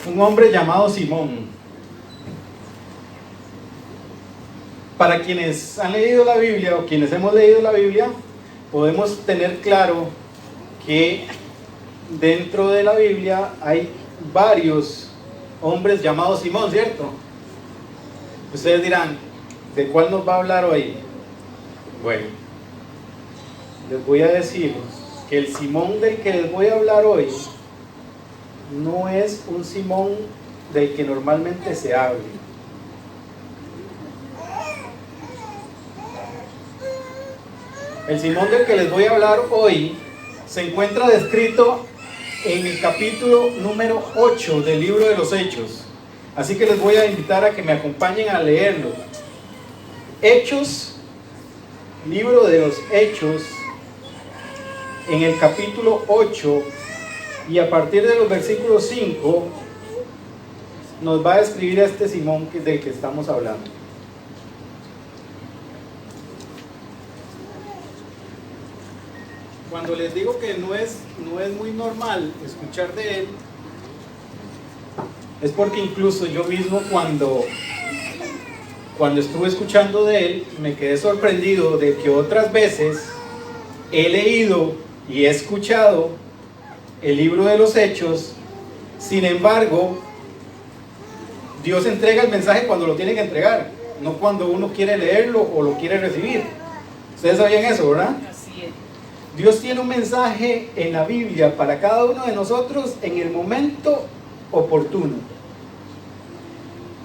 un hombre llamado Simón. Para quienes han leído la Biblia o quienes hemos leído la Biblia, podemos tener claro que dentro de la Biblia hay varios hombres llamados Simón, ¿cierto? Ustedes dirán, ¿de cuál nos va a hablar hoy? Bueno, les voy a decir que el Simón del que les voy a hablar hoy no es un Simón del que normalmente se hable. El Simón del que les voy a hablar hoy se encuentra descrito en el capítulo número 8 del libro de los Hechos. Así que les voy a invitar a que me acompañen a leerlo. Hechos, libro de los Hechos, en el capítulo 8 y a partir de los versículos 5 nos va a describir a este Simón del que estamos hablando. Cuando les digo que no es muy normal escuchar de él, es porque incluso yo mismo cuando estuve escuchando de él, me quedé sorprendido de que otras veces he leído y he escuchado el libro de los Hechos. Sin embargo, Dios entrega el mensaje cuando lo tiene que entregar, no cuando uno quiere leerlo o lo quiere recibir. Ustedes sabían eso, ¿verdad? Dios tiene un mensaje en la Biblia para cada uno de nosotros en el momento oportuno.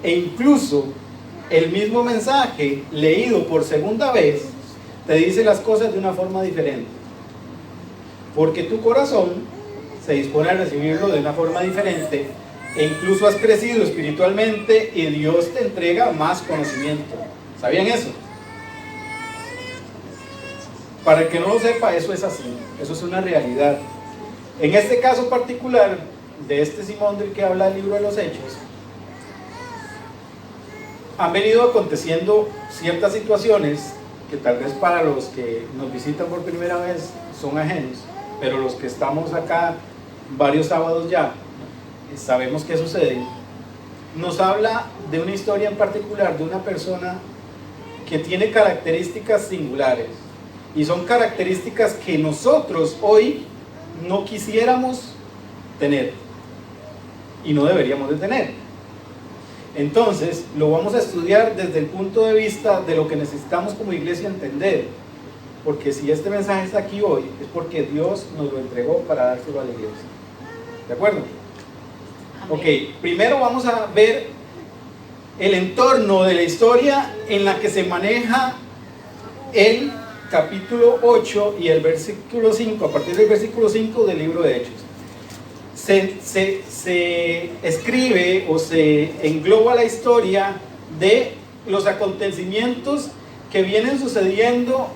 E incluso el mismo mensaje leído por segunda vez te dice las cosas de una forma diferente. Porque tu corazón se dispone a recibirlo de una forma diferente e incluso has crecido espiritualmente y Dios te entrega más conocimiento. ¿Sabían eso? Para el que no lo sepa, eso es así, eso es una realidad. En este caso particular, de este Simón del que habla el libro de los Hechos, han venido aconteciendo ciertas situaciones que tal vez para los que nos visitan por primera vez son ajenos, pero los que estamos acá varios sábados ya, sabemos qué sucede. Nos habla de una historia en particular, de una persona que tiene características singulares. Y son características que nosotros hoy no quisiéramos tener y no deberíamos de tener. Entonces, lo vamos a estudiar desde el punto de vista de lo que necesitamos como iglesia entender. Porque si este mensaje está aquí hoy, es porque Dios nos lo entregó para dárselo a la iglesia. ¿De acuerdo? Amén. Ok, primero vamos a ver el entorno de la historia en la que se maneja el capítulo 8 y el versículo 5, a partir del versículo 5 del libro de Hechos. Se escribe o se engloba la historia de los acontecimientos que vienen sucediendo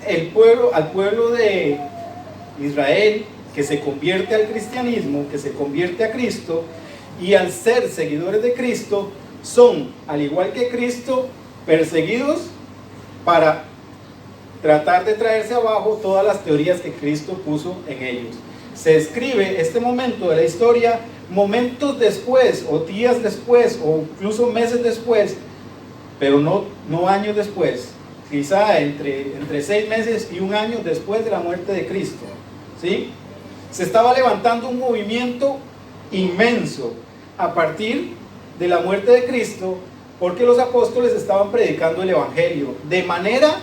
al pueblo de Israel, que se convierte al cristianismo, que se convierte a Cristo, y al ser seguidores de Cristo, son, al igual que Cristo, perseguidos para tratar de traerse abajo todas las teorías que Cristo puso en ellos. Se escribe este momento de la historia momentos después, o días después, o incluso meses después, pero no años después, quizá entre 6 meses y 1 año después de la muerte de Cristo, ¿sí? Se estaba levantando un movimiento inmenso a partir de la muerte de Cristo, porque los apóstoles estaban predicando el evangelio de manera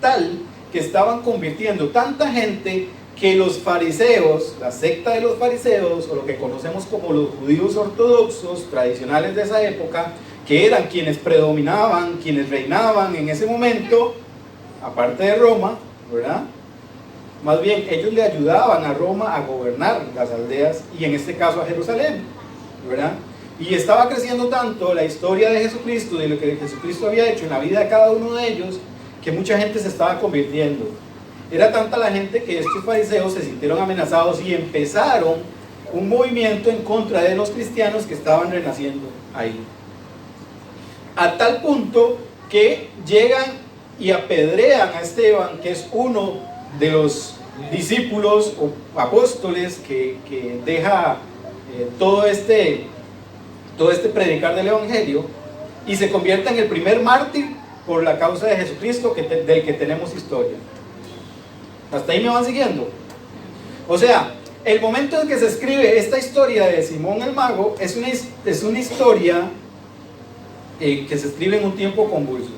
tal que estaban convirtiendo tanta gente que los fariseos, la secta de los fariseos, o lo que conocemos como los judíos ortodoxos tradicionales de esa época, que eran quienes predominaban, quienes reinaban en ese momento, aparte de Roma, ¿verdad? Más bien ellos le ayudaban a Roma a gobernar las aldeas y en este caso a Jerusalén, ¿verdad? Y estaba creciendo tanto la historia de Jesucristo, de lo que Jesucristo había hecho en la vida de cada uno de ellos, que mucha gente se estaba convirtiendo. Era tanta la gente que estos fariseos se sintieron amenazados y empezaron un movimiento en contra de los cristianos que estaban renaciendo ahí. A tal punto que llegan y apedrean a Esteban, que es uno de los discípulos o apóstoles que deja todo este todo este predicar del Evangelio, y se convierte en el primer mártir por la causa de Jesucristo del que tenemos historia. ¿Hasta ahí me van siguiendo? O sea, el momento en que se escribe esta historia de Simón el Mago es una historia que se escribe en un tiempo convulso.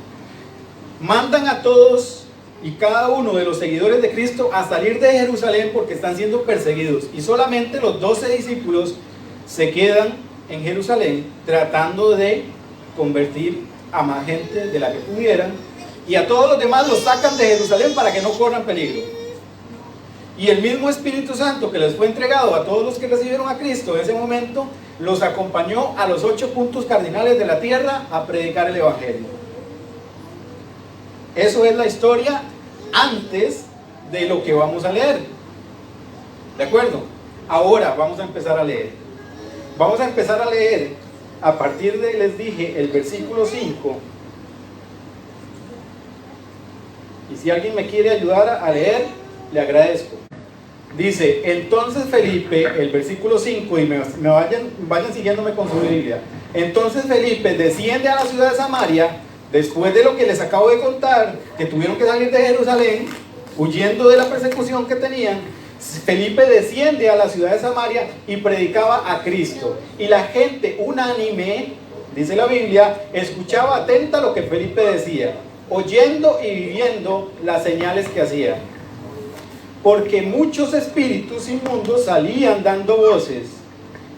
Mandan a todos y cada uno de los seguidores de Cristo a salir de Jerusalén porque están siendo perseguidos, y solamente los 12 discípulos se quedan en Jerusalén tratando de convertir a más gente de la que pudieran, y a todos los demás los sacan de Jerusalén para que no corran peligro. Y el mismo Espíritu Santo que les fue entregado a todos los que recibieron a Cristo en ese momento, los acompañó a los 8 puntos cardinales de la tierra a predicar el Evangelio. Eso es la historia antes de lo que vamos a leer. ¿De acuerdo? Ahora vamos a empezar a leer. Vamos a empezar a leer a partir de, les dije, el versículo 5. Y si alguien me quiere ayudar a leer, le agradezco. Dice, entonces Felipe, el versículo 5, y vayan siguiéndome con su Biblia. Entonces Felipe desciende a la ciudad de Samaria, después de lo que les acabo de contar, que tuvieron que salir de Jerusalén, huyendo de la persecución que tenían. Felipe desciende a la ciudad de Samaria y predicaba a Cristo. Y la gente unánime, dice la Biblia, escuchaba atenta lo que Felipe decía, oyendo y viviendo las señales que hacía. Porque muchos espíritus inmundos salían dando voces,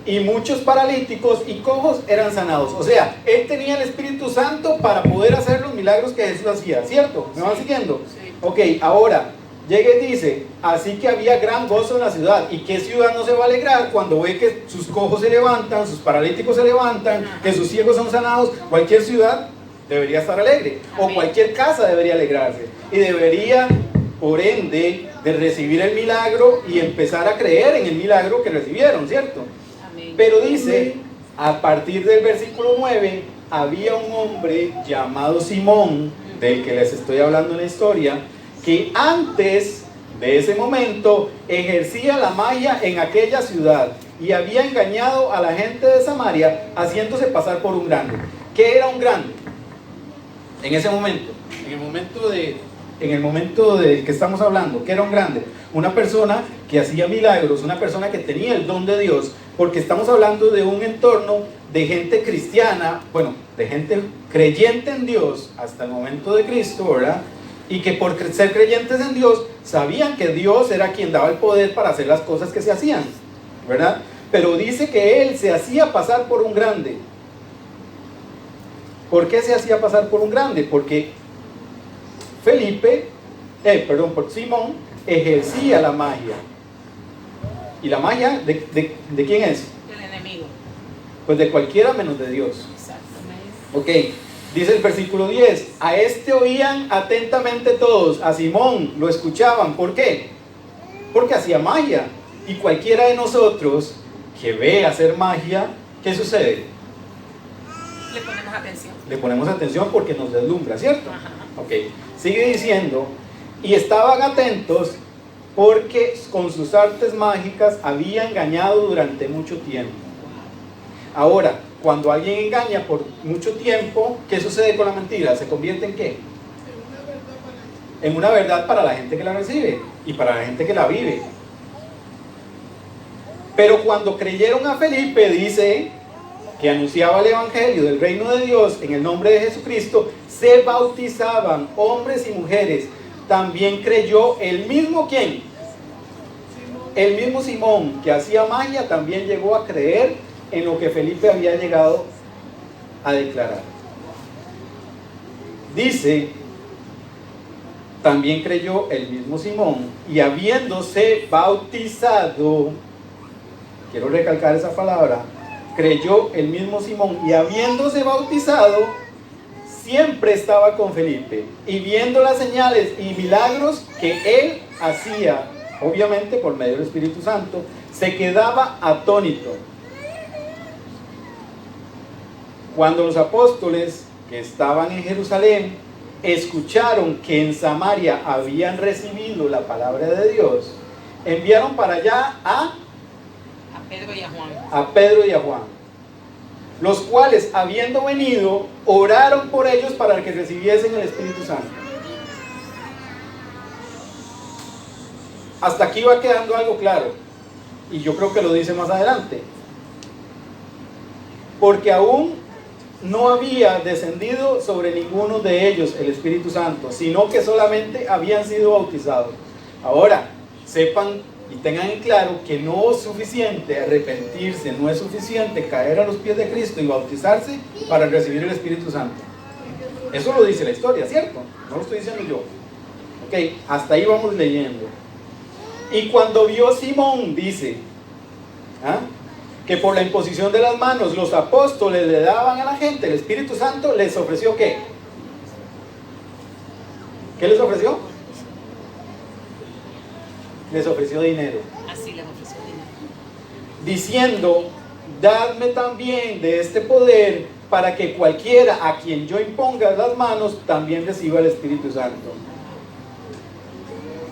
y muchos paralíticos y cojos eran sanados. O sea, él tenía el Espíritu Santo para poder hacer los milagros que Jesús hacía, ¿cierto? ¿Me van siguiendo? Sí. Ok, ahora, llega y dice, así que había gran gozo en la ciudad. ¿Y qué ciudad no se va a alegrar cuando ve que sus cojos se levantan, sus paralíticos se levantan, que sus ciegos son sanados? Cualquier ciudad debería estar alegre, o cualquier casa debería alegrarse, y debería, por ende, de recibir el milagro y empezar a creer en el milagro que recibieron, ¿cierto? Pero dice, a partir del versículo 9, había un hombre llamado Simón, del que les estoy hablando en la historia, que antes de ese momento ejercía la magia en aquella ciudad y había engañado a la gente de Samaria haciéndose pasar por un grande. ¿Qué era un grande? En ese momento, en el momento de que estamos hablando, ¿qué era un grande? Una persona que hacía milagros, una persona que tenía el don de Dios, porque estamos hablando de un entorno de gente cristiana, bueno, de gente creyente en Dios hasta el momento de Cristo, ¿verdad? Y que por ser creyentes en Dios, sabían que Dios era quien daba el poder para hacer las cosas que se hacían, ¿verdad? Pero dice que él se hacía pasar por un grande. ¿Por qué se hacía pasar por un grande? Porque Simón ejercía la magia. ¿Y la magia de quién es? Del enemigo. Pues de cualquiera menos de Dios. Exactamente. Ok, dice el versículo 10, a este oían atentamente todos, a Simón lo escuchaban. ¿Por qué? Porque hacía magia. Y cualquiera de nosotros que ve hacer magia, ¿qué sucede? Le ponemos atención. Le ponemos atención porque nos deslumbra, ¿cierto? Ajá. Ok, sigue diciendo, y estaban atentos porque con sus artes mágicas había engañado durante mucho tiempo. Ahora, cuando alguien engaña por mucho tiempo, ¿qué sucede con la mentira? ¿Se convierte en qué? En una verdad para la gente que la recibe y para la gente que la vive. Pero cuando creyeron a Felipe, dice que anunciaba el Evangelio del reino de Dios en el nombre de Jesucristo, se bautizaban hombres y mujeres. También creyó el mismo ¿quién? El mismo Simón, que hacía magia, también llegó a creer en lo que Felipe había llegado a declarar. Dice, también creyó el mismo Simón, y habiéndose bautizado, quiero recalcar esa palabra, creyó el mismo Simón, y habiéndose bautizado, siempre estaba con Felipe, y viendo las señales y milagros que él hacía, obviamente por medio del Espíritu Santo, se quedaba atónito. Cuando los apóstoles que estaban en Jerusalén escucharon que en Samaria habían recibido la palabra de Dios, enviaron para allá a Pedro y a Juan. A Pedro y a Juan. los cuales, habiendo venido, oraron por ellos para que recibiesen el Espíritu Santo. Hasta aquí va quedando algo claro, y yo creo que lo dice más adelante. Porque aún no había descendido sobre ninguno de ellos el Espíritu Santo, sino que solamente habían sido bautizados. Ahora, sepan y tengan en claro que no es suficiente arrepentirse, no es suficiente caer a los pies de Cristo y bautizarse para recibir el Espíritu Santo. Eso lo dice la historia, ¿cierto? No lo estoy diciendo yo. Ok, hasta ahí vamos leyendo. Y cuando vio Simón, dice, que por la imposición de las manos los apóstoles le daban a la gente el Espíritu Santo, les ofreció ¿qué? ¿Qué les ofreció? Les ofreció dinero. Así les ofreció dinero. Diciendo, dadme también de este poder para que cualquiera a quien yo imponga las manos también reciba el Espíritu Santo.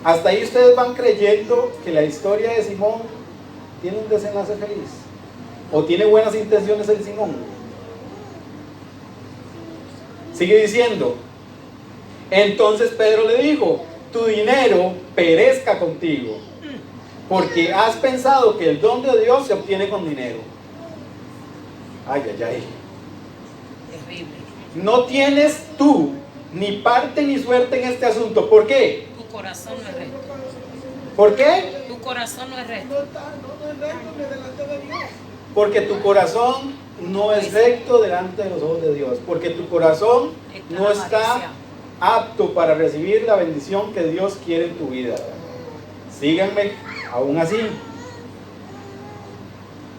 Hasta ahí ustedes van creyendo que la historia de Simón tiene un desenlace feliz, o tiene buenas intenciones el Simón. Sigue diciendo, entonces Pedro le dijo, tu dinero perezca contigo, porque has pensado que el don de Dios se obtiene con dinero. Ay, ay, ay. Terrible. No tienes tú ni parte ni suerte en este asunto. ¿Por qué? Tu corazón no es recto. ¿Por qué? Tu corazón no es recto. Porque tu corazón no es recto delante de los ojos de Dios. Porque tu corazón no está apto para recibir la bendición que Dios quiere en tu vida. Síganme, aún así.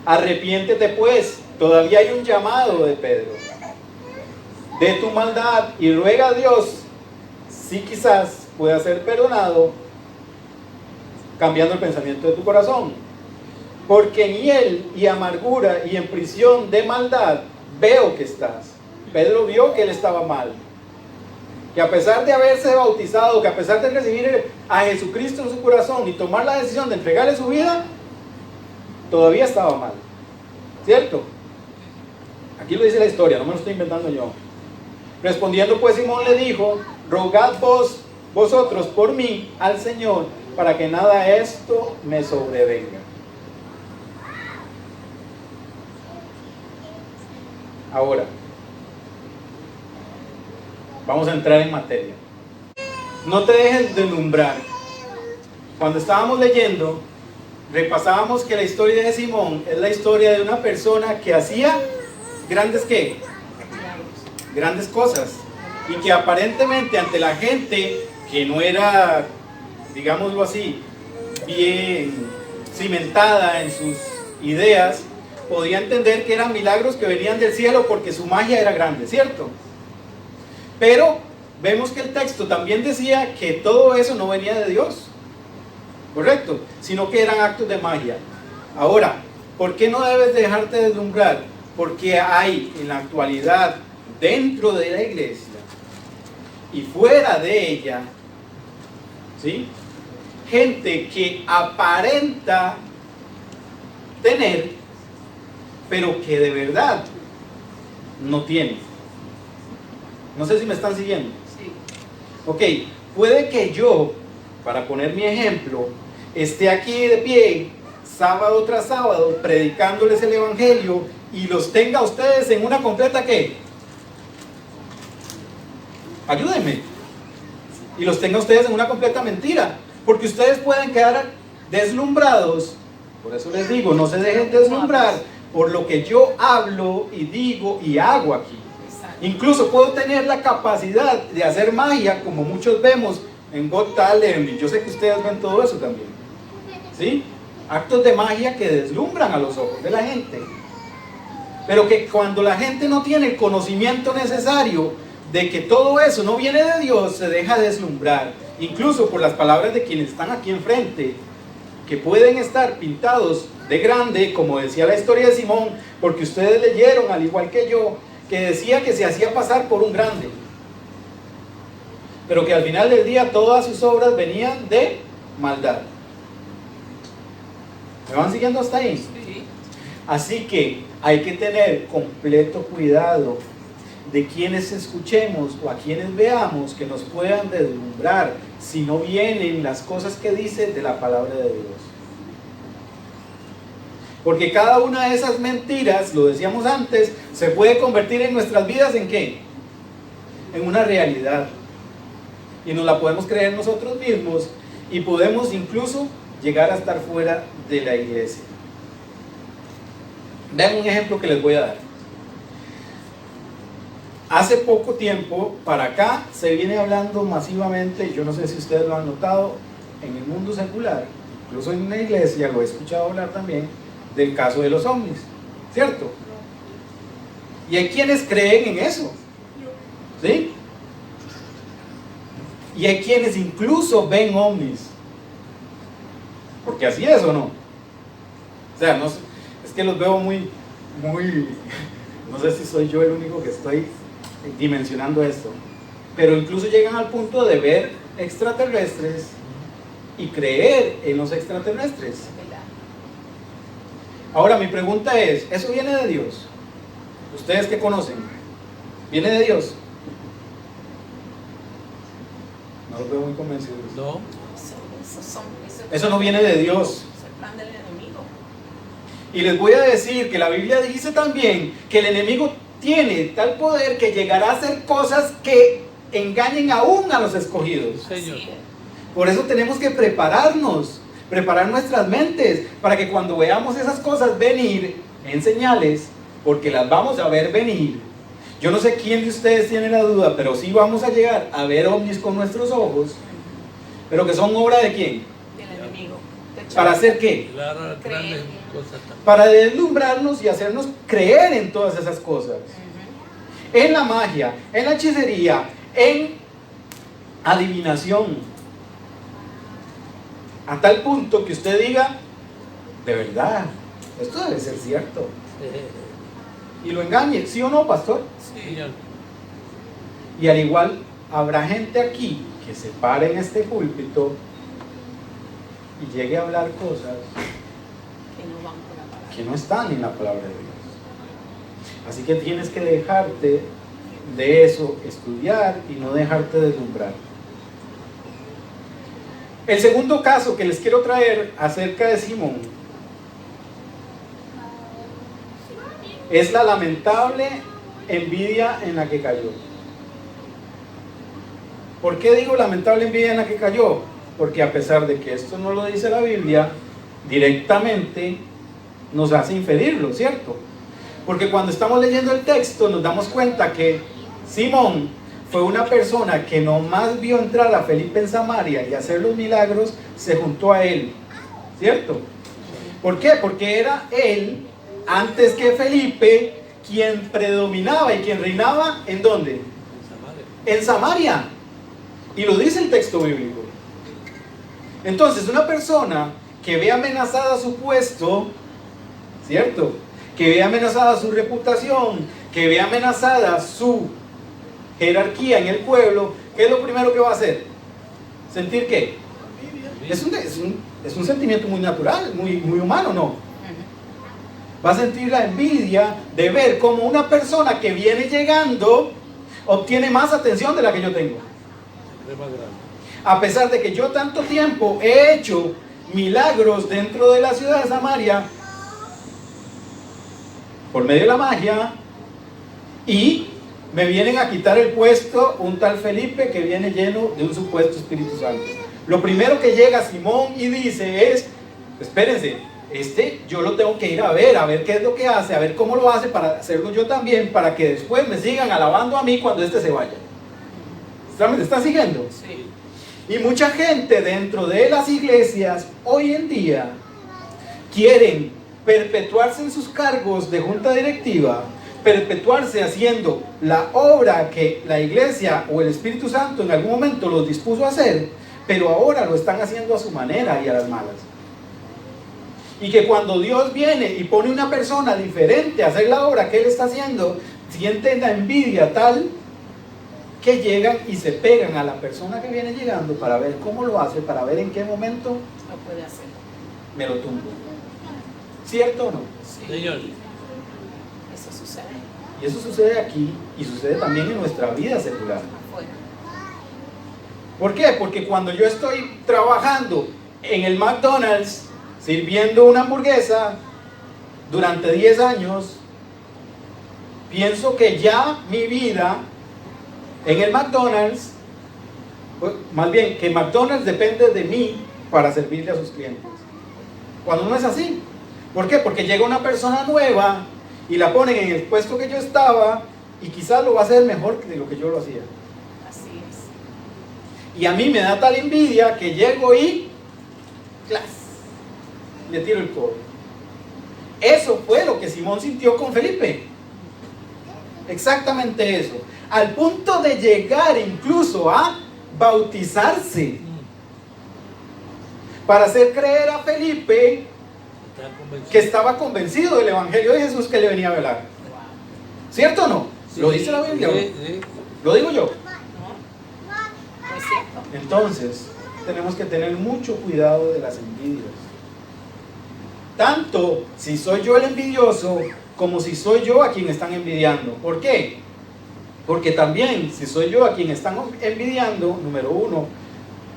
Arrepiéntete pues, todavía hay un llamado de Pedro, de tu maldad, y ruega a Dios si quizás pueda ser perdonado, cambiando el pensamiento de tu corazón. Porque en hiel y amargura y en prisión de maldad veo que estás. Pedro vio que él estaba mal, que a pesar de haberse bautizado, que a pesar de recibir a Jesucristo en su corazón y tomar la decisión de entregarle su vida, todavía estaba mal, ¿cierto? Aquí lo dice la historia, no me lo estoy inventando yo. Respondiendo pues Simón le dijo, rogad vosotros por mí al Señor, para que nada de esto me sobrevenga. Ahora, vamos a entrar en materia. No te dejes deslumbrar. Cuando estábamos leyendo, repasábamos que la historia de Simón es la historia de una persona que hacía grandes ¿qué? Grandes cosas, y que aparentemente ante la gente que no era, digámoslo así, bien cimentada en sus ideas, podía entender que eran milagros que venían del cielo porque su magia era grande, ¿cierto? Pero vemos que el texto también decía que todo eso no venía de Dios, ¿correcto? Sino que eran actos de magia. Ahora, ¿por qué no debes dejarte deslumbrar? Porque hay en la actualidad, dentro de la iglesia y fuera de ella, ¿sí?, gente que aparenta tener, pero que de verdad no tiene. No sé si me están siguiendo. Sí. Ok, puede que yo, para poner mi ejemplo, esté aquí de pie sábado tras sábado predicándoles el evangelio y los tenga a ustedes en una completa ¿qué? Ayúdenme. Y los tenga a ustedes en una completa mentira, porque ustedes pueden quedar deslumbrados. Por eso les digo, no se dejen deslumbrar por lo que yo hablo y digo y hago aquí. Exacto. Incluso puedo tener la capacidad de hacer magia, como muchos vemos en Got Talent, y yo sé que ustedes ven todo eso también, ¿sí? Actos de magia que deslumbran a los ojos de la gente, pero que cuando la gente no tiene el conocimiento necesario de que todo eso no viene de Dios, se deja deslumbrar, incluso por las palabras de quienes están aquí enfrente, que pueden estar pintados de grande, como decía la historia de Simón, porque ustedes leyeron, al igual que yo, que decía que se hacía pasar por un grande, pero que al final del día todas sus obras venían de maldad. ¿Me van siguiendo hasta ahí? Sí. Así que hay que tener completo cuidado de quienes escuchemos o a quienes veamos que nos puedan deslumbrar si no vienen las cosas que dice de la palabra de Dios. Porque cada una de esas mentiras, lo decíamos antes, se puede convertir en nuestras vidas ¿en qué? En una realidad. Y nos la podemos creer nosotros mismos y podemos incluso llegar a estar fuera de la iglesia. Vean un ejemplo que les voy a dar. Hace poco tiempo para acá se viene hablando masivamente, yo no sé si ustedes lo han notado, en el mundo secular, incluso en una iglesia lo he escuchado hablar también, del caso de los ovnis, ¿cierto? Y hay quienes creen en eso, ¿sí? Y hay quienes incluso ven ovnis, porque así es o no. O sea, no sé, es que los veo muy, no sé si soy yo el único que estoy dimensionando esto, pero incluso llegan al punto de ver extraterrestres y creer en los extraterrestres. Ahora mi pregunta es, ¿eso viene de Dios? ¿Ustedes qué conocen? ¿Viene de Dios? No los veo muy convencidos. No. Eso no viene de Dios. Es el plan del enemigo. Y les voy a decir que la Biblia dice también que el enemigo tiene tal poder que llegará a hacer cosas que engañen aún a los escogidos. Señor. Así es. Por eso tenemos que prepararnos, preparar nuestras mentes para que cuando veamos esas cosas venir en señales, porque las vamos a ver venir. Yo no sé quién de ustedes tiene la duda, pero sí vamos a llegar a ver ovnis con nuestros ojos, pero que son obra de quién. Del enemigo. ¿Para hacer qué? Claro, grandes cosas también. Para deslumbrarnos y hacernos creer en todas esas cosas. En la magia, en la hechicería, en adivinación. A tal punto que usted diga, de verdad, esto debe ser cierto. Y lo engañe, ¿sí o no, pastor? Señor. Y al igual habrá gente aquí que se pare en este púlpito y llegue a hablar cosas Que no van por la palabra. que no están en la palabra de Dios. Así que tienes que dejarte de eso, estudiar y no dejarte deslumbrar. El segundo caso que les quiero traer acerca de Simón es la lamentable envidia en la que cayó. ¿Por qué digo lamentable envidia en la que cayó? Porque a pesar de que esto no lo dice la Biblia, directamente nos hace inferirlo, ¿cierto? Porque cuando estamos leyendo el texto nos damos cuenta que Simón fue una persona que nomás vio entrar a Felipe en Samaria y hacer los milagros, se juntó a él, ¿cierto? ¿Por qué? Porque era él, antes que Felipe, quien predominaba y quien reinaba, ¿en dónde? En Samaria. Y lo dice el texto bíblico. Entonces, una persona que ve amenazada su puesto, ¿cierto? Que ve amenazada su reputación, que ve amenazada su jerarquía en el pueblo, ¿qué es lo primero que va a hacer? ¿Sentir qué? Es un sentimiento muy natural, muy humano, ¿no? Va a sentir la envidia de ver cómo una persona que viene llegando obtiene más atención de la que yo tengo. A pesar de que yo tanto tiempo he hecho milagros dentro de la ciudad de Samaria por medio de la magia, y me vienen a quitar el puesto un tal Felipe que viene lleno de un supuesto Espíritu Santo. Lo primero que llega Simón y dice es, espérense, yo lo tengo que ir a ver qué es lo que hace, a ver cómo lo hace para hacerlo yo también, para que después me sigan alabando a mí cuando se vaya. ¿Me está siguiendo? Sí. Y mucha gente dentro de las iglesias hoy en día quieren perpetuarse en sus cargos de junta directiva, perpetuarse haciendo la obra que la iglesia o el Espíritu Santo en algún momento los dispuso a hacer, pero ahora lo están haciendo a su manera y a las malas. Y que cuando Dios viene y pone una persona diferente a hacer la obra que Él está haciendo, sienten la envidia tal que llegan y se pegan a la persona que viene llegando para ver cómo lo hace, para ver en qué momento Lo puede hacer. me lo tumbo. ¿Cierto o no? Sí. Señor. sucede Y eso sucede aquí y sucede también en nuestra vida secular. afuera. ¿Por qué? Porque cuando yo estoy trabajando en el McDonald's sirviendo una hamburguesa durante 10 años, pienso que ya mi vida en el McDonald's, pues, más bien que McDonald's depende de mí para servirle a sus clientes. Cuando no es así. ¿Por qué? Porque llega una persona nueva y la ponen en el puesto que yo estaba y quizás lo va a hacer mejor de lo que yo lo hacía. Así es. Y a mí me da tal envidia que llego y ¡clas! Le tiro el codo. Eso fue lo que Simón sintió con Felipe. Exactamente eso. Al punto de llegar incluso a bautizarse. Para hacer creer a Felipe Está convencido. que estaba convencido del Evangelio de Jesús que le venía a hablar. ¿Cierto o no? ¿Lo dice la Biblia? Sí, sí. ¿Lo digo yo? ¿No? No es cierto. Entonces, tenemos que tener mucho cuidado de las envidias. Tanto si soy yo el envidioso, como si soy yo a quien están envidiando. ¿Por qué? Porque también, si soy yo a quien están envidiando, número uno,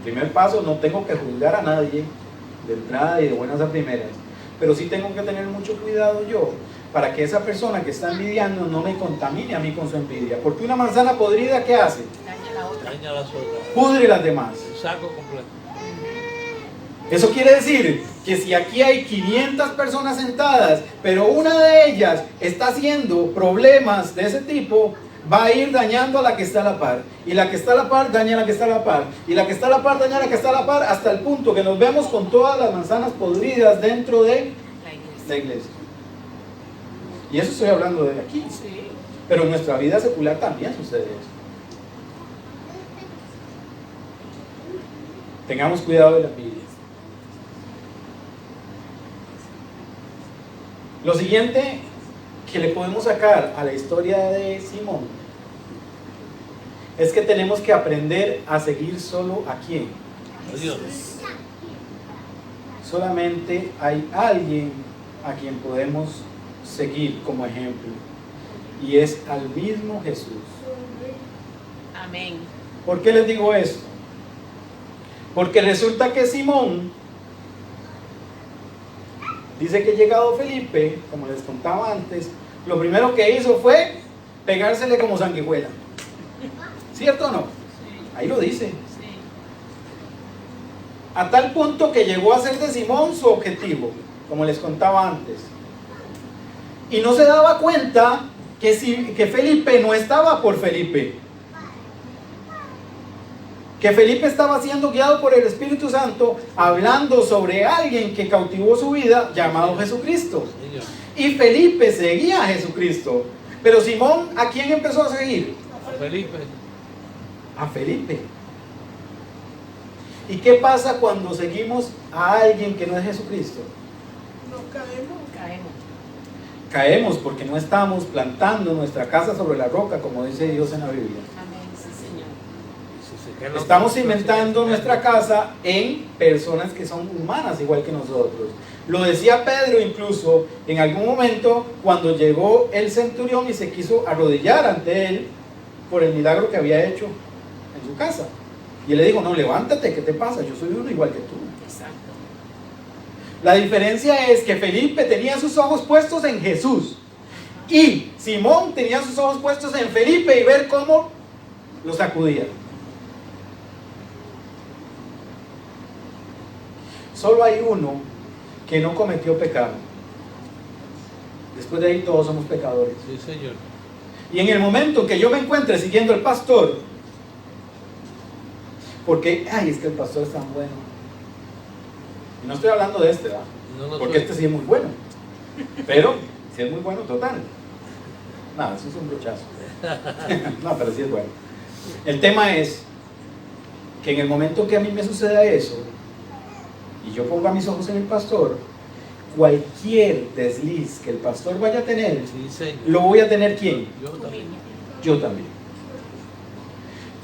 primer paso, no tengo que juzgar a nadie de entrada y de buenas a primeras. Pero sí tengo que tener mucho cuidado yo, para que esa persona que está envidiando no me contamine a mí con su envidia. Porque una manzana podrida, ¿qué hace? Daña la otra. Daña las otras. Pudre las demás. El saco completo. Eso quiere decir que si aquí hay 500 personas sentadas, pero una de ellas está haciendo problemas de ese tipo, va a ir dañando a la que está a la par. Y la que está a la par daña a la que está a la par. Y la que está a la par daña a la que está a la par, hasta el punto que nos vemos con todas las manzanas podridas dentro de La iglesia. la iglesia. Y eso estoy hablando de aquí. Sí. Pero en nuestra vida secular también sucede eso. Tengamos cuidado de la envidia. Lo siguiente que le podemos sacar a la historia de Simón es que tenemos que aprender a seguir solo a quién. Adiós. Solamente hay alguien a quien podemos seguir como ejemplo, y es al mismo Jesús. Amén. ¿Por qué les digo esto? Porque resulta que Simón dice que llegado Felipe, como les contaba antes, lo primero que hizo fue pegársele como sanguijuela. ¿Cierto o no? Ahí lo dice. Sí. A tal punto que llegó a ser de Simón su objetivo, como les contaba antes. Y no se daba cuenta que Felipe no estaba por Felipe. Que Felipe estaba siendo guiado por el Espíritu Santo, hablando sobre alguien que cautivó su vida, llamado Jesucristo. Señor. Y Felipe seguía a Jesucristo. Pero Simón, ¿a quién empezó a seguir? Felipe. A Felipe. ¿Y qué pasa cuando seguimos a alguien que no es Jesucristo? Caemos. Caemos porque no estamos plantando nuestra casa sobre la roca, como dice Dios en la Biblia. Amén. Sí, Señor. Si se queda Estamos otra cimentando persona, nuestra casa en personas que son humanas igual que nosotros. Lo decía Pedro incluso en algún momento cuando llegó el centurión y se quiso arrodillar ante él por el milagro que había hecho en su casa. Y él le dijo, no, levántate, ¿qué te pasa? Yo soy uno igual que tú. Exacto. La diferencia es que Felipe tenía sus ojos puestos en Jesús y Simón tenía sus ojos puestos en Felipe y ver cómo lo sacudía. Solo hay uno que no cometió pecado. Después de ahí todos somos pecadores. Sí, Señor. Y en el momento en que yo me encuentre siguiendo al pastor, porque, ay, es que el pastor es tan bueno. Y no estoy hablando de este, ¿verdad? No lo Porque soy. este sí es muy bueno. Pero, si es muy bueno, total. Nada, eso es un brochazo. No, pero sí es bueno. El tema es que en el momento que a mí me suceda eso, y yo ponga mis ojos en el pastor, cualquier desliz que el pastor vaya a tener, Sí, Señor. lo voy a tener ¿quién? Yo Tú también. mismo. Yo también.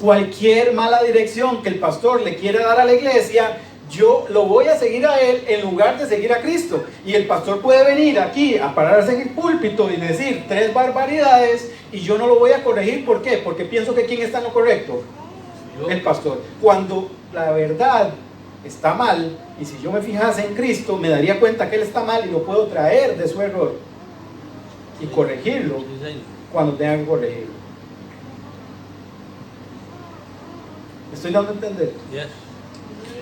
Cualquier mala dirección que el pastor le quiera dar a la iglesia, yo lo voy a seguir a él en lugar de seguir a Cristo. Y el pastor puede venir aquí a pararse en el púlpito y decir 3 barbaridades y yo no lo voy a corregir. ¿Por qué? Porque pienso que ¿quién está en lo correcto? El pastor. Cuando la verdad está mal, y si yo me fijase en Cristo, me daría cuenta que él está mal y lo puedo traer de su error y corregirlo Sí, señor. cuando tenga que corregirlo. ¿Me estoy dando a entender? Yes.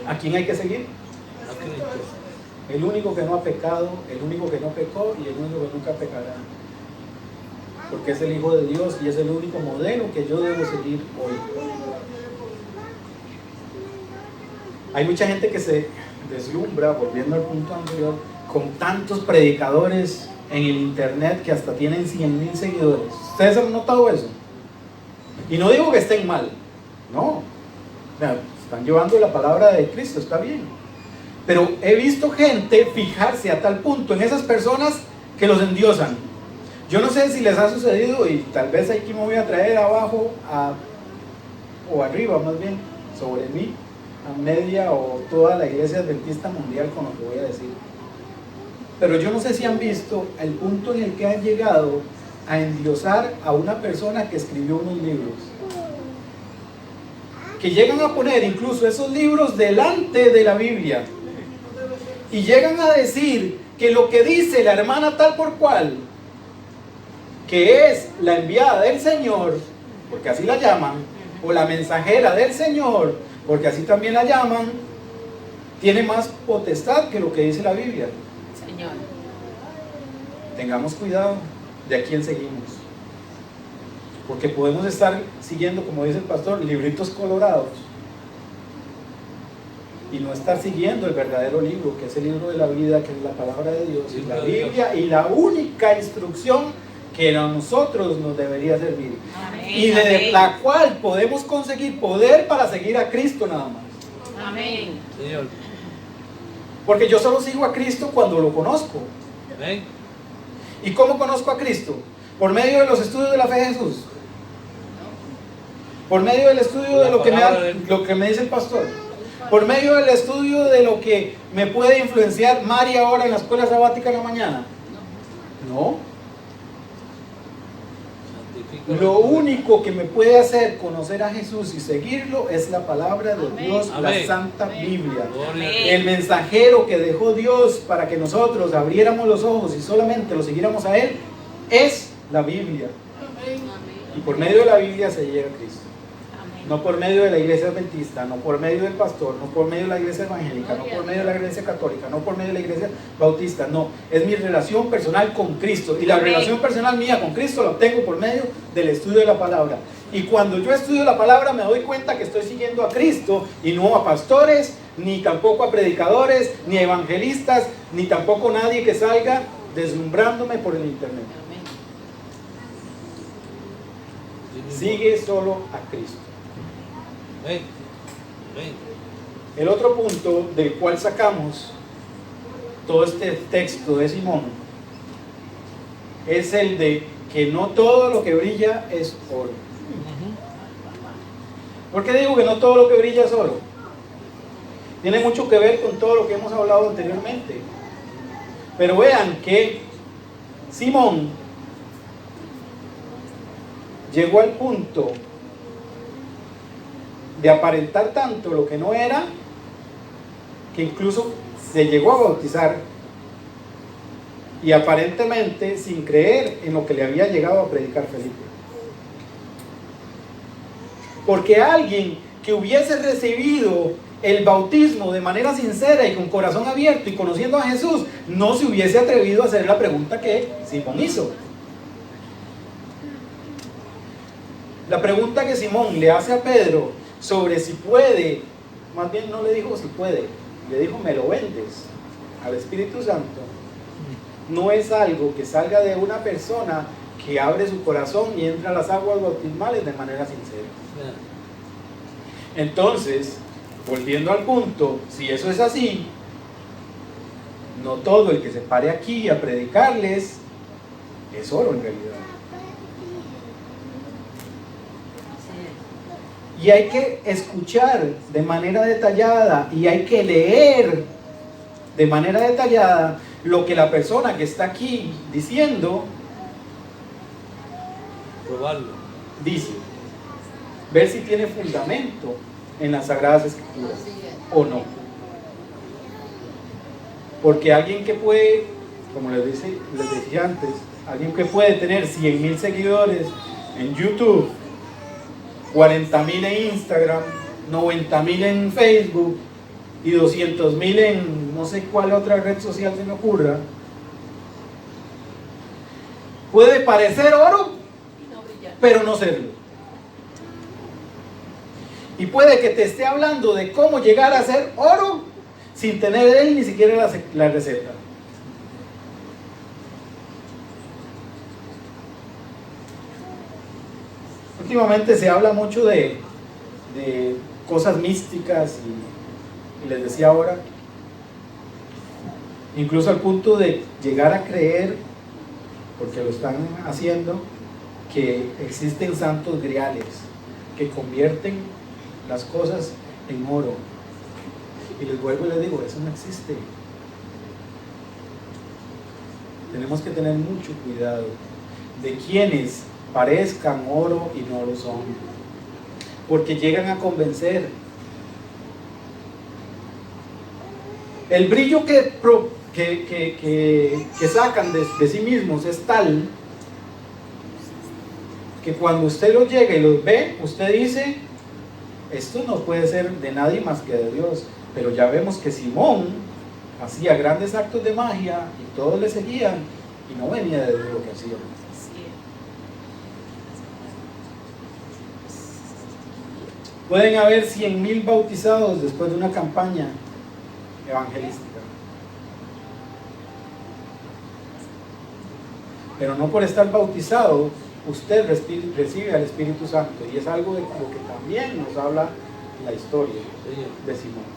¿A quién hay que seguir? A Cristo. El único que no ha pecado, el único que no pecó y el único que nunca pecará. Porque es el Hijo de Dios y es el único modelo que yo debo seguir hoy. Hay mucha gente que se deslumbra, volviendo al punto anterior, con tantos predicadores en el internet que hasta tienen 100,000 seguidores. ¿Ustedes han notado eso? Y no digo que estén mal, no. O sea, están llevando la palabra de Cristo, está bien. Pero he visto gente fijarse a tal punto en esas personas que los endiosan. Yo no sé si les ha sucedido, y tal vez aquí me voy a traer abajo o arriba más bien, sobre mí, a media o toda la iglesia adventista mundial con lo que voy a decir. Pero yo no sé si han visto el punto en el que han llegado a endiosar a una persona que escribió unos libros. Que llegan a poner incluso esos libros delante de la Biblia. Y llegan a decir que lo que dice la hermana tal por cual, que es la enviada del Señor, porque así la llaman, o la mensajera del Señor, porque así también la llaman, tiene más potestad que lo que dice la Biblia. Señor. Tengamos cuidado de a quién seguimos, porque podemos estar siguiendo, como dice el pastor, libritos colorados y no estar siguiendo el verdadero libro, que es el libro de la vida, que es la palabra de Dios, y la Biblia, y la única instrucción que a nosotros nos debería servir. Amén. Y de Amén. la cual podemos conseguir poder para seguir a Cristo nada más. Amén. Señor. Porque yo solo sigo a Cristo cuando lo conozco. Amén. ¿Y cómo conozco a Cristo? Por medio de los estudios de la fe de Jesús. Por medio del estudio de lo que me dice el pastor. Por medio del estudio de lo que me puede influenciar Mari ahora en la escuela sabática en la mañana. No. Lo único que me puede hacer conocer a Jesús y seguirlo es la palabra de Dios, la Amén. Santa Biblia. Gloria a Amén. Dios. El mensajero que dejó Dios para que nosotros abriéramos los ojos y solamente lo siguiéramos a Él es la Biblia. Y por medio de la Biblia se llega a Cristo. Amén. No por medio de la iglesia adventista, no por medio del pastor, no por medio de la iglesia evangélica, no por medio de la iglesia católica, no por medio de la iglesia bautista, no. Es mi relación personal con Cristo. Y la Amén. relación personal mía con Cristo la obtengo por medio del estudio de la palabra. Y cuando yo estudio la palabra me doy cuenta que estoy siguiendo a Cristo y no a pastores, ni tampoco a predicadores, ni a evangelistas, ni tampoco nadie que salga deslumbrándome por el internet. Amén. Sigue solo a Cristo. Amén. Amén. El otro punto del cual sacamos todo este texto de Simón es el de que no todo lo que brilla es oro. ¿Por qué digo que no todo lo que brilla es oro? Tiene mucho que ver con todo lo que hemos hablado anteriormente. Pero vean que Simón llegó al punto de aparentar tanto lo que no era, que incluso se llegó a bautizar y aparentemente sin creer en lo que le había llegado a predicar Felipe. Porque alguien que hubiese recibido el bautismo de manera sincera y con corazón abierto y conociendo a Jesús, no se hubiese atrevido a hacer la pregunta que Simón hizo. La pregunta que Simón le hace a Pedro sobre si puede, más bien no le dijo si puede, le dijo me lo vendes al Espíritu Santo, no es algo que salga de una persona que abre su corazón y entra a las aguas bautismales de manera sincera. Entonces, volviendo al punto, si eso es así, no todo el que se pare aquí a predicarles es oro en realidad. Y hay que escuchar de manera detallada y hay que leer de manera detallada lo que la persona que está aquí diciendo Probarlo. dice. Ver si tiene fundamento en las Sagradas Escrituras o no. Porque alguien que puede, como les decía antes, alguien que puede tener 100,000 seguidores en YouTube, 40,000 en Instagram, 90,000 en Facebook y 200,000 en no sé cuál otra red social se me ocurra, puede parecer oro, pero no serlo. Y puede que te esté hablando de cómo llegar a ser oro sin tener él ni siquiera la receta. Últimamente se habla mucho de cosas místicas y les decía ahora, incluso al punto de llegar a creer, porque lo están haciendo, que existen santos griales que convierten las cosas en oro. Y les vuelvo y les digo, eso no existe. Tenemos que tener mucho cuidado de quienes parezcan oro y no lo son, porque llegan a convencer. El brillo que sacan de sí mismos es tal que cuando usted los llega y los ve, usted dice, esto no puede ser de nadie más que de Dios. Pero ya vemos que Simón hacía grandes actos de magia y todos le seguían y no venía de Dios lo que hacía. Pueden haber 100,000 bautizados después de una campaña evangelística, pero no por estar bautizado usted recibe al Espíritu Santo, y es algo de lo que también nos habla la historia de Simón.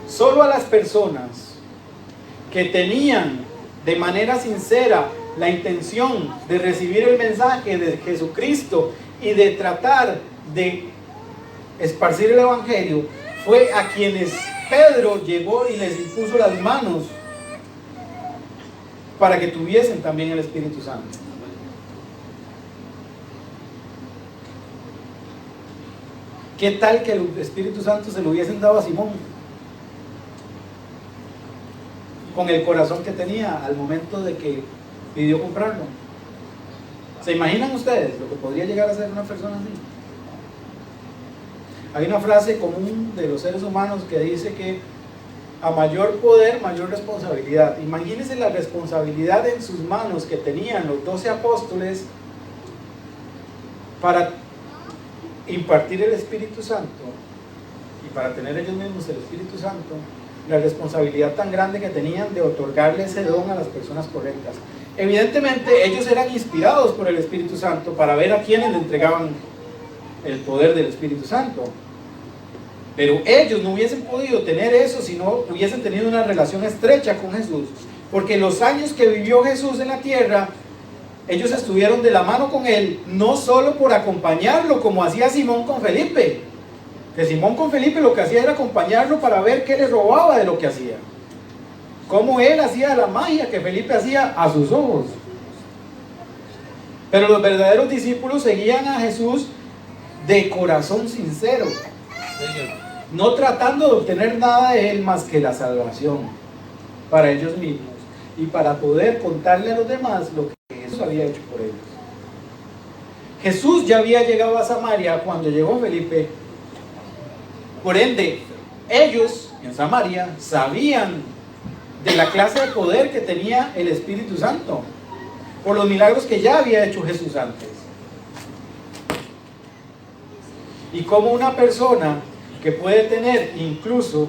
Solo a las personas que tenían de manera sincera la intención de recibir el mensaje de Jesucristo y de tratar de esparcir el Evangelio, fue a quienes Pedro llegó y les impuso las manos para que tuviesen también el Espíritu Santo. ¿Qué tal que el Espíritu Santo se lo hubiesen dado a Simón? Con el corazón que tenía al momento de que pidió comprarlo. ¿Se imaginan ustedes lo que podría llegar a ser una persona así? Hay una frase común de los seres humanos que dice que a mayor poder, mayor responsabilidad. Imagínense la responsabilidad en sus manos que tenían los 12 apóstoles para impartir el Espíritu Santo y para tener ellos mismos el Espíritu Santo. La responsabilidad tan grande que tenían de otorgarle ese don a las personas correctas. Evidentemente ellos eran inspirados por el Espíritu Santo para ver a quienes le entregaban el poder del Espíritu Santo, pero ellos no hubiesen podido tener eso si no hubiesen tenido una relación estrecha con Jesús, porque los años que vivió Jesús en la tierra, ellos estuvieron de la mano con él, no solo por acompañarlo como hacía Simón con Felipe, que Simón con Felipe lo que hacía era acompañarlo para ver qué le robaba de lo que hacía, cómo él hacía la magia que Felipe hacía a sus ojos. Pero los verdaderos discípulos seguían a Jesús de corazón sincero, no tratando de obtener nada de él más que la salvación para ellos mismos y para poder contarle a los demás lo que Jesús había hecho por ellos. Jesús ya había llegado a Samaria cuando llegó Felipe. Por ende, ellos en Samaria sabían de la clase de poder que tenía el Espíritu Santo por los milagros que ya había hecho Jesús antes. Y como una persona que puede tener incluso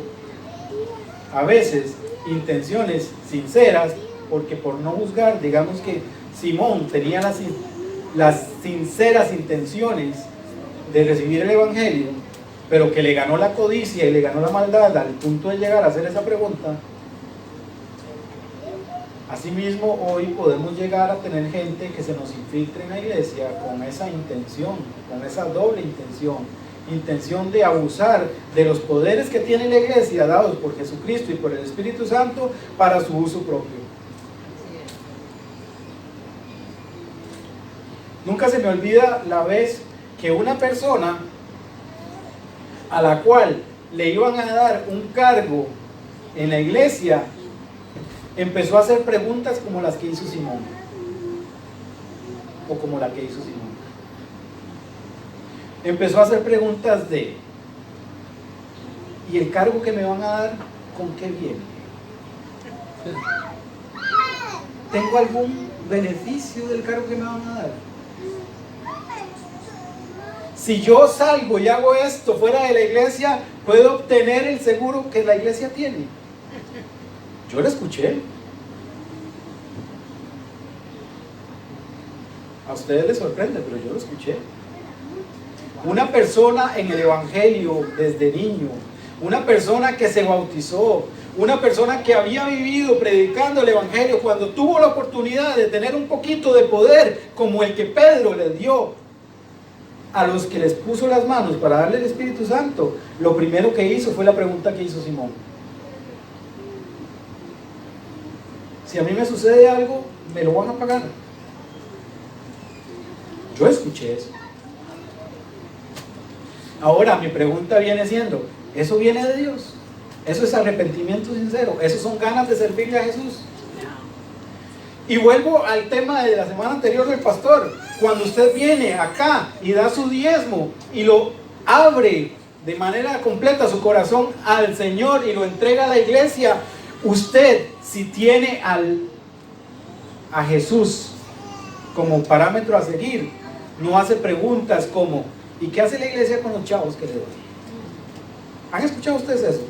a veces intenciones sinceras, porque por no juzgar, digamos que Simón tenía las sinceras intenciones de recibir el Evangelio, pero que le ganó la codicia y le ganó la maldad al punto de llegar a hacer esa pregunta, Asimismo, hoy podemos llegar a tener gente que se nos infiltre en la iglesia con esa intención, con esa doble intención de abusar de los poderes que tiene la iglesia dados por Jesucristo y por el Espíritu Santo para su uso propio. Nunca se me olvida la vez que una persona a la cual le iban a dar un cargo en la iglesia empezó a hacer preguntas como las que hizo Simón, o como la que hizo Simón. Empezó a hacer preguntas de: ¿y el cargo que me van a dar, con qué viene? ¿Tengo algún beneficio del cargo que me van a dar? Si yo salgo y hago esto fuera de la iglesia, ¿puedo obtener el seguro que la iglesia tiene? Yo lo escuché. A ustedes les sorprende, pero yo lo escuché. Una persona en el evangelio desde niño, una persona que se bautizó, una persona que había vivido predicando el evangelio, cuando tuvo la oportunidad de tener un poquito de poder como el que Pedro le dio a los que les puso las manos para darle el Espíritu Santo, lo primero que hizo fue la pregunta que hizo Simón: si a mí me sucede algo, ¿me lo van a pagar? Yo escuché eso. Ahora mi pregunta viene siendo: ¿eso viene de Dios? ¿Eso es arrepentimiento sincero? ¿Eso son ganas de servirle a Jesús? Y vuelvo al tema de la semana anterior del pastor. Cuando usted viene acá y da su diezmo y lo abre de manera completa su corazón al Señor y lo entrega a la iglesia, usted, si tiene a Jesús como parámetro a seguir, no hace preguntas como: ¿y qué hace la iglesia con los chavos que le doy? ¿Han escuchado ustedes eso?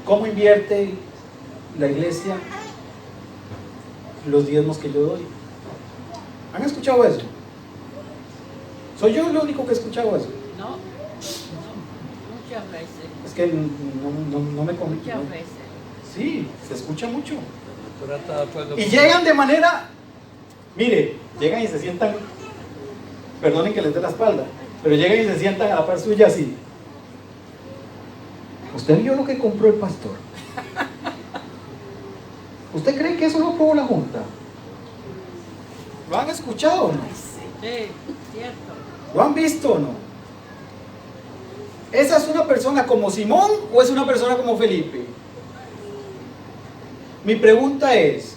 ¿Cómo invierte la iglesia los diezmos que yo doy? ¿Han escuchado eso? ¿Soy yo el único que he escuchado eso? No, muchas veces. Es que no me conviene. Muchas veces. Sí, se escucha mucho. Pero está de acuerdo Y con- llegan de manera, mire, llegan y se sientan, perdonen que les dé la espalda, pero llegan y se sientan a la par suya así. ¿Usted vio lo que compró el pastor? ¿Usted cree que eso lo aprobó la junta? ¿Lo han escuchado o no? Sí, cierto. ¿Lo han visto o no? ¿Esa es una persona como Simón o es una persona como Felipe? Mi pregunta es: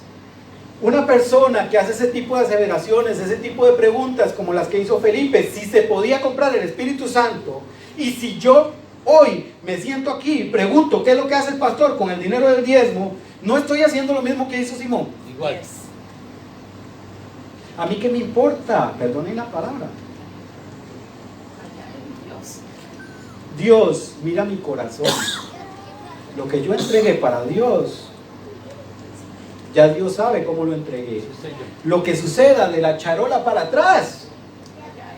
una persona que hace ese tipo de aseveraciones, ese tipo de preguntas como las que hizo Felipe, si se podía comprar el Espíritu Santo, y si yo hoy me siento aquí y pregunto qué es lo que hace el pastor con el dinero del diezmo, no estoy haciendo lo mismo que hizo Simón. Igual. Yes. ¿A mí qué me importa? Perdonen la palabra. Dios. Dios mira mi corazón. Lo que yo entregué para Dios, ya Dios sabe cómo lo entregué. Sí, señor. Lo que suceda de la charola para atrás,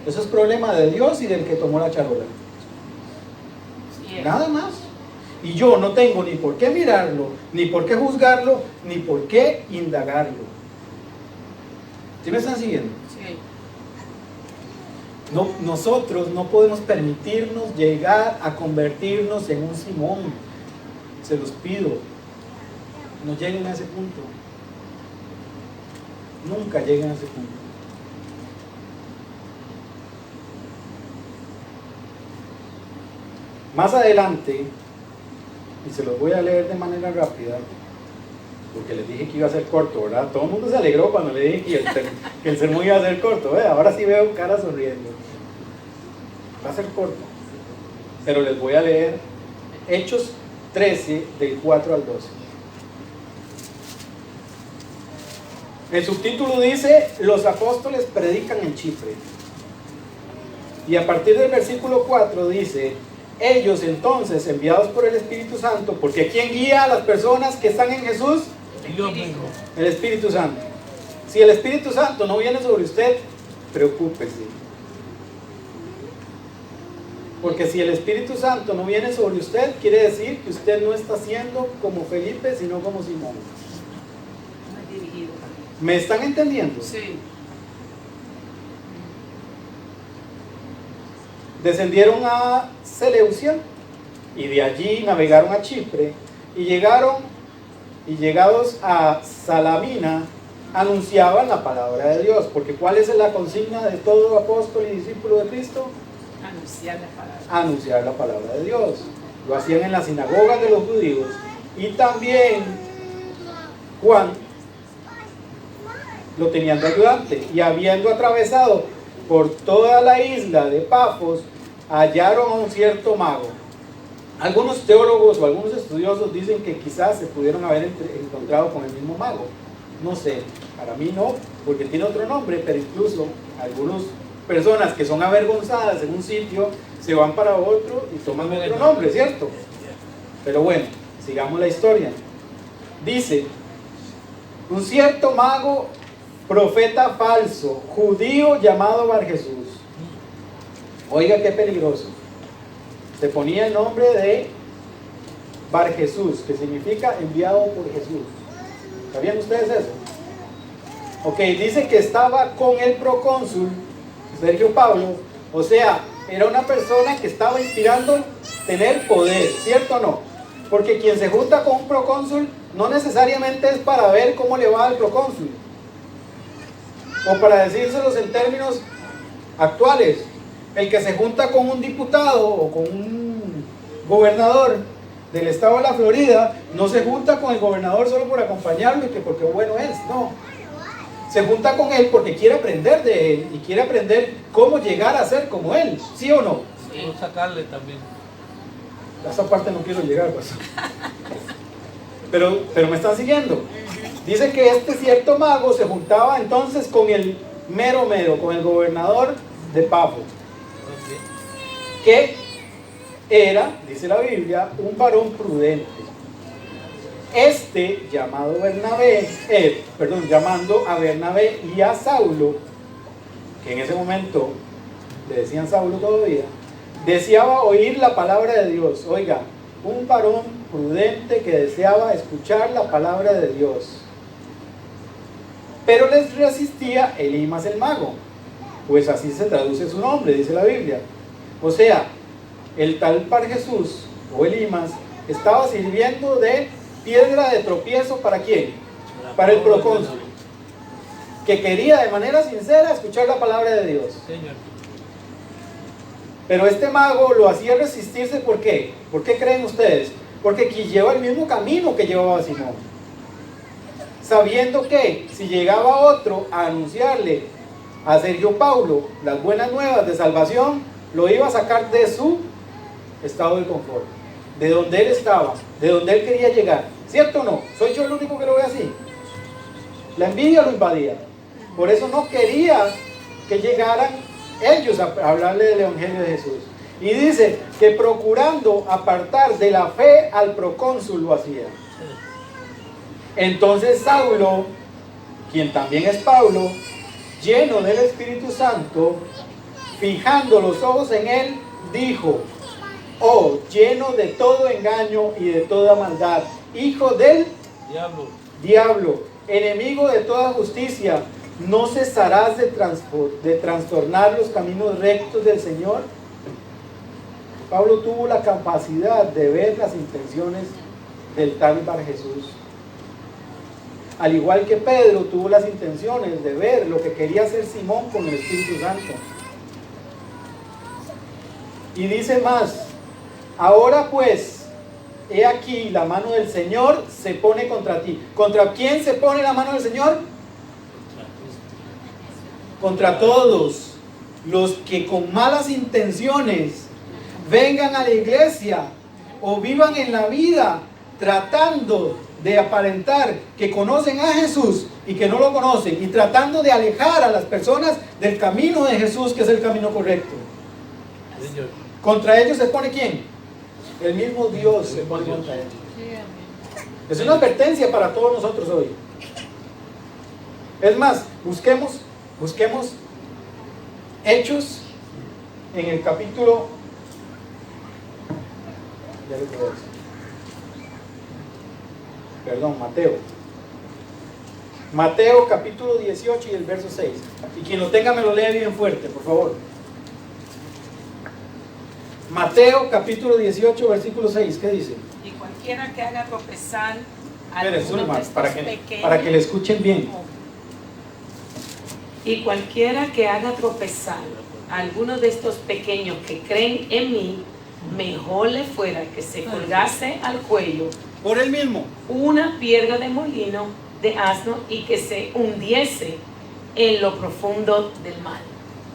eso es problema de Dios y del que tomó la charola. Cierto. Nada más. Y yo no tengo ni por qué mirarlo, ni por qué juzgarlo, ni por qué indagarlo. ¿Sí me están siguiendo? Sí. No, nosotros no podemos permitirnos llegar a convertirnos en un Simón. Se los pido. No lleguen a ese punto. Nunca lleguen a ese punto. Más adelante, y se los voy a leer de manera rápida, porque les dije que iba a ser corto, ¿verdad? Todo el mundo se alegró cuando le dije que el sermón iba a ser corto, ¿verdad? Ahora sí veo cara sonriendo. Va a ser corto, pero les voy a leer Hechos 13, del 4 al 12. El subtítulo dice: los apóstoles predican en Chipre. Y a partir del versículo 4 dice: ellos entonces, enviados por el Espíritu Santo, porque ¿quién guía a las personas que están en Jesús? Dios mismo. El Espíritu Santo. Si el Espíritu Santo no viene sobre usted, preocúpese. Porque si el Espíritu Santo no viene sobre usted, quiere decir que usted no está siendo como Felipe, sino como Simón. ¿Me están entendiendo? Sí. Descendieron a Seleucia y de allí navegaron a Chipre y llegados a Salamina anunciaban la palabra de Dios, porque ¿cuál es la consigna de todo apóstol y discípulo de Cristo? Anunciar la palabra. Anunciar la palabra de Dios. Lo hacían en las sinagogas de los judíos y también Juan lo tenían de ayudante, y habiendo atravesado por toda la isla de Pafos hallaron a un cierto mago. Algunos teólogos o algunos estudiosos dicen que quizás se pudieron haber encontrado con el mismo mago. No sé, para mí no, porque tiene otro nombre, pero incluso algunas personas que son avergonzadas en un sitio se van para otro y toman otro nombre, ¿cierto? Pero bueno, sigamos la historia. Dice, un cierto mago, profeta falso, judío llamado Bar Jesús. Oiga qué peligroso. Se ponía el nombre de Bar Jesús, que significa enviado por Jesús. ¿Sabían ustedes eso? Ok, dice que estaba con el procónsul Sergio Pablo, o sea, era una persona que estaba inspirando tener poder, ¿cierto o no? Porque quien se junta con un procónsul no necesariamente es para ver cómo le va al procónsul, o para decírselos en términos actuales. El que se junta con un diputado o con un gobernador del estado de la Florida no se junta con el gobernador solo por acompañarlo y que porque bueno es, no. Se junta con él porque quiere aprender de él y quiere aprender cómo llegar a ser como él, ¿sí o no? Sí. No sacarle también. A esa parte no quiero llegar, pues. Pero me están siguiendo. Dice que este cierto mago se juntaba entonces con el mero, con el gobernador de Pafos, que era, dice la Biblia, un varón prudente. Llamando a Bernabé y a Saulo, que en ese momento le decían Saulo todavía, deseaba oír la palabra de Dios. Oiga, un varón prudente que deseaba escuchar la palabra de Dios. Pero les resistía Elimas el mago, pues así se traduce su nombre, dice la Biblia. O sea, el tal Bar Jesús o Elimas estaba sirviendo de piedra de tropiezo. ¿Para quién? Para el procónsul, que quería de manera sincera escuchar la palabra de Dios. Señor. Pero este mago lo hacía resistirse. ¿Por qué? ¿Por qué creen ustedes? Porque lleva el mismo camino que llevaba Simón, sabiendo que si llegaba otro a anunciarle a Sergio Paulo las buenas nuevas de salvación, lo iba a sacar de su estado de confort, de donde él estaba, de donde él quería llegar. ¿Cierto o no? ¿Soy yo el único que lo ve así? La envidia lo invadía. Por eso no quería que llegaran ellos a hablarle del Evangelio de Jesús. Y dice que procurando apartar de la fe al procónsul lo hacía. Entonces Saulo, quien también es Pablo, lleno del Espíritu Santo, fijando los ojos en él, dijo: oh, lleno de todo engaño y de toda maldad, hijo del diablo, enemigo de toda justicia, ¿no cesarás de trastornar los caminos rectos del Señor? Pablo tuvo la capacidad de ver las intenciones del tal Bar Jesús. Al igual que Pedro tuvo las intenciones de ver lo que quería hacer Simón con el Espíritu Santo. Y dice más: ahora pues, he aquí la mano del Señor se pone contra ti. ¿Contra quién se pone la mano del Señor? Contra todos los que con malas intenciones vengan a la iglesia o vivan en la vida tratando de aparentar que conocen a Jesús y que no lo conocen, y tratando de alejar a las personas del camino de Jesús, que es el camino correcto. Señor. ¿Contra ellos se pone quién? El mismo Dios se pone contra ellos. Es una advertencia para todos nosotros hoy. Es más, busquemos Hechos en el capítulo, ya les voy a decir. Perdón, Mateo. Mateo capítulo 18 y el verso 6. Y quien lo tenga me lo lee bien fuerte, por favor. Mateo capítulo 18, versículo 6, ¿qué dice? Y cualquiera que haga tropezar a Espere, alguno de Zulma, estos para que le escuchen bien. Y cualquiera que haga tropezar a alguno de estos pequeños que creen en mí, mejor le fuera que se colgase al cuello Por él mismo. una piedra de molino de asno y que se hundiese en lo profundo del mar.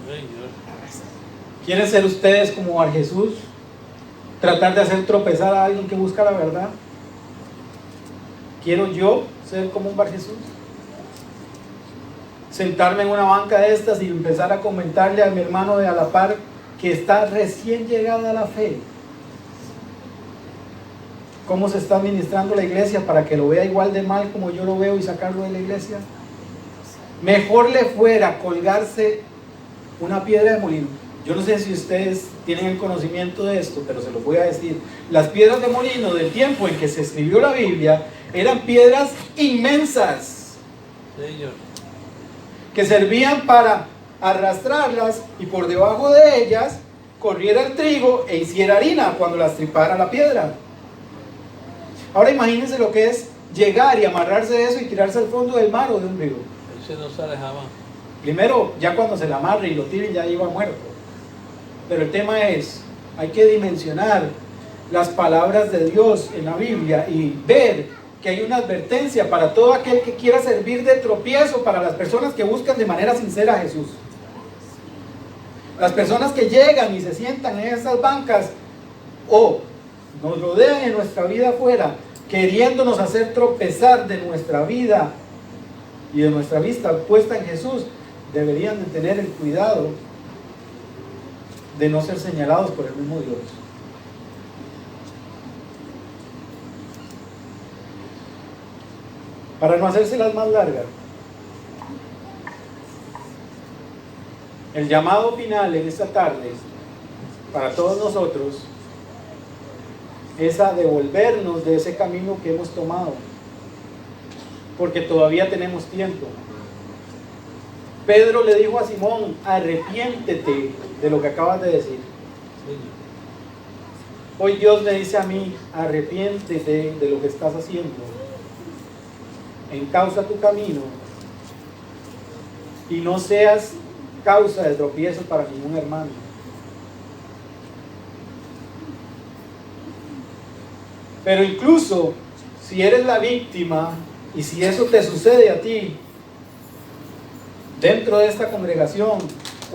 Señor. ¿Quieren ser ustedes como Bar Jesús? ¿Tratar de hacer tropezar a alguien que busca la verdad? ¿Quiero yo ser como un Bar Jesús? Sentarme en una banca de estas y empezar a comentarle a mi hermano de a la par que está recién llegada a la fe cómo se está administrando la iglesia para que lo vea igual de mal como yo lo veo y sacarlo de la iglesia. Mejor le fuera colgarse una piedra de molino. Yo no sé si ustedes tienen el conocimiento de esto, pero se lo voy a decir. Las piedras de molino del tiempo en que se escribió la Biblia eran piedras inmensas Señor. que servían para arrastrarlas y por debajo de ellas corriera el trigo e hiciera harina cuando las tripara la piedra. Ahora imagínense lo que es llegar y amarrarse de eso y tirarse al fondo del mar o de un río. Ese no sale jamás. Primero, ya cuando se la amarre y lo tiren ya iba muerto. Pero el tema es, hay que dimensionar las palabras de Dios en la Biblia y ver que hay una advertencia para todo aquel que quiera servir de tropiezo para las personas que buscan de manera sincera a Jesús. Las personas que llegan y se sientan en esas bancas o nos rodean en nuestra vida afuera, queriéndonos hacer tropezar de nuestra vida y de nuestra vista puesta en Jesús, deberían de tener el cuidado de no ser señalados por el mismo Dios. Para no hacérselas más largas, el llamado final en esta tarde para todos nosotros es a devolvernos de ese camino que hemos tomado, porque todavía tenemos tiempo. Pedro le dijo a Simón: arrepiéntete de lo que acabas de decir. Señor. Hoy Dios me dice a mí: arrepiéntete de lo que estás haciendo, encausa tu camino y no seas causa de tropiezo para ningún hermano. Pero incluso si eres la víctima y si eso te sucede a ti dentro de esta congregación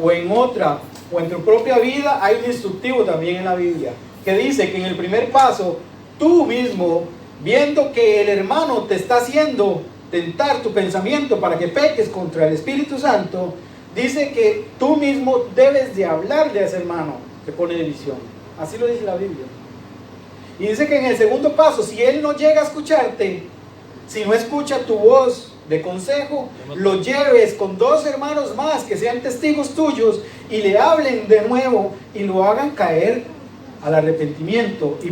o en otra o en tu propia vida, hay un instructivo también en la Biblia que dice que en el primer paso tú mismo, viendo que el hermano te está haciendo tentar tu pensamiento para que peques contra el Espíritu Santo, dice que tú mismo debes de hablarle a ese hermano que pone división. Así lo dice la Biblia. Y dice que en el segundo paso, si él no llega a escucharte, si no escucha tu voz de consejo, lo lleves con 2 hermanos más que sean testigos tuyos y le hablen de nuevo y lo hagan caer al arrepentimiento y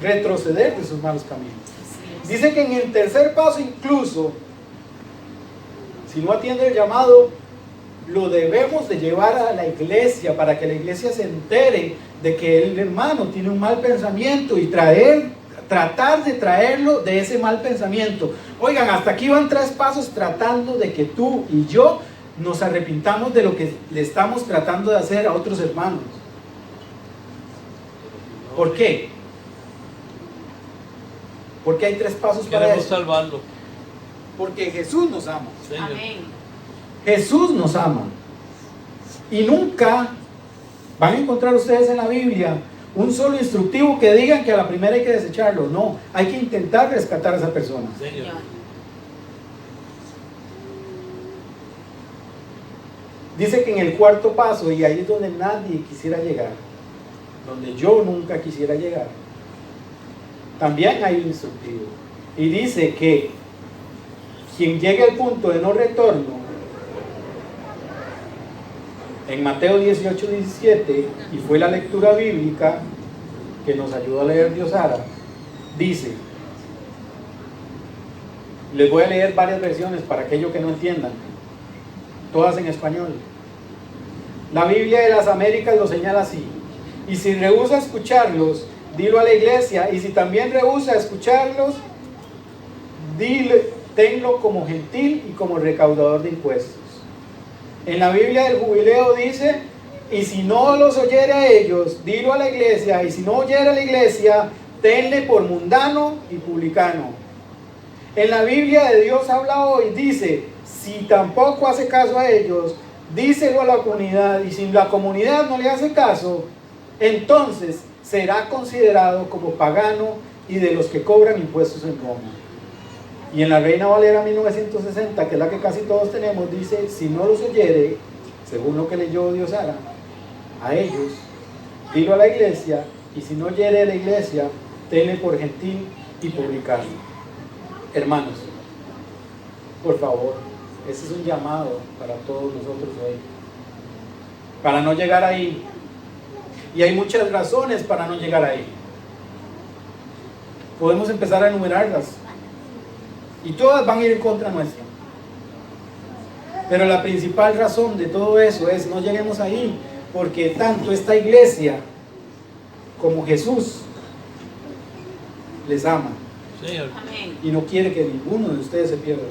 retroceder de sus malos caminos. Dice que en el tercer paso incluso, si no atiende el llamado, lo debemos de llevar a la iglesia para que la iglesia se entere de que el hermano tiene un mal pensamiento y tratar de traerlo de ese mal pensamiento. Oigan, hasta aquí van 3 pasos tratando de que tú y yo nos arrepintamos de lo que le estamos tratando de hacer a otros hermanos. ¿Por qué? Porque hay 3 pasos para Queremos eso. salvarlo. Porque Jesús nos ama. Señor. Amén. Jesús nos ama. Y nunca van a encontrar ustedes en la Biblia un solo instructivo que digan que a la primera hay que desecharlo. No, hay que intentar rescatar a esa persona. Señor. Dice que en el cuarto paso, y ahí es donde nadie quisiera llegar, donde yo nunca quisiera llegar, también hay un instructivo. Y dice que quien llegue al punto de no retorno, en Mateo 18, 17, y fue la lectura bíblica que nos ayudó a leer Diosara, dice: Les voy a leer varias versiones para aquellos que no entiendan, todas en español. La Biblia de las Américas lo señala así: y si rehúsa escucharlos, dilo a la iglesia, y si también rehúsa escucharlos, tenlo como gentil y como recaudador de impuestos. En la Biblia del Jubileo dice: y si no los oyere a ellos, dilo a la iglesia, y si no oyere a la iglesia, tenle por mundano y publicano. En la Biblia de Dios habla hoy, dice: si tampoco hace caso a ellos, díselo a la comunidad, y si la comunidad no le hace caso, entonces será considerado como pagano y de los que cobran impuestos en Roma. Y en la Reina Valera 1960, que es la que casi todos tenemos, dice: si no los oyere, según lo que leyó Diosara, a ellos, dilo a la iglesia, y si no oyere a la iglesia, tenle por gentil y publicano. Hermanos, por favor, ese es un llamado para todos nosotros hoy, para no llegar ahí. Y hay muchas razones para no llegar ahí. Podemos empezar a enumerarlas, y todas van a ir en contra nuestra. Pero la principal razón de todo eso es: no lleguemos ahí, porque tanto esta iglesia como Jesús les ama. Señor. Amén. Y no quiere que ninguno de ustedes se pierda.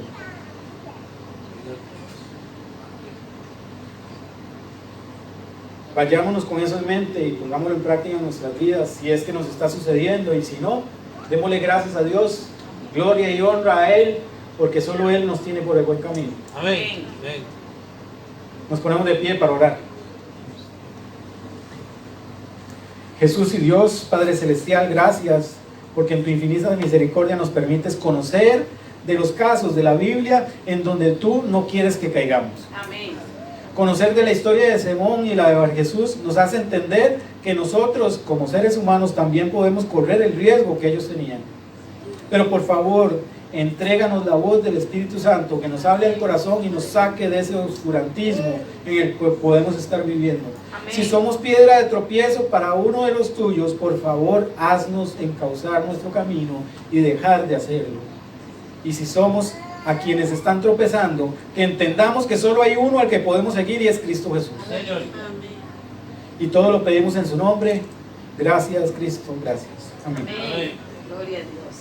Vayámonos con eso en mente y pongámoslo en práctica en nuestras vidas, si es que nos está sucediendo, y si no, démosle gracias a Dios, gloria y honra a Él, porque solo Él nos tiene por el buen camino. Amén. Amén. Nos ponemos de pie para orar. Jesús y Dios, Padre Celestial, gracias porque en tu infinita misericordia nos permites conocer de los casos de la Biblia en donde tú no quieres que caigamos. Amén. Conocer de la historia de Simón y la de Bar Jesús nos hace entender que nosotros como seres humanos también podemos correr el riesgo que ellos tenían. Pero por favor, entréganos la voz del Espíritu Santo que nos hable al corazón y nos saque de ese oscurantismo en el que podemos estar viviendo. Amén. Si somos piedra de tropiezo para uno de los tuyos, por favor, haznos encauzar nuestro camino y dejar de hacerlo. Y si somos a quienes están tropezando, que entendamos que solo hay uno al que podemos seguir, y es Cristo Jesús. Señor. Amén. Y todo lo pedimos en su nombre. Gracias, Cristo, gracias. Amén. Amén. Gloria a Dios.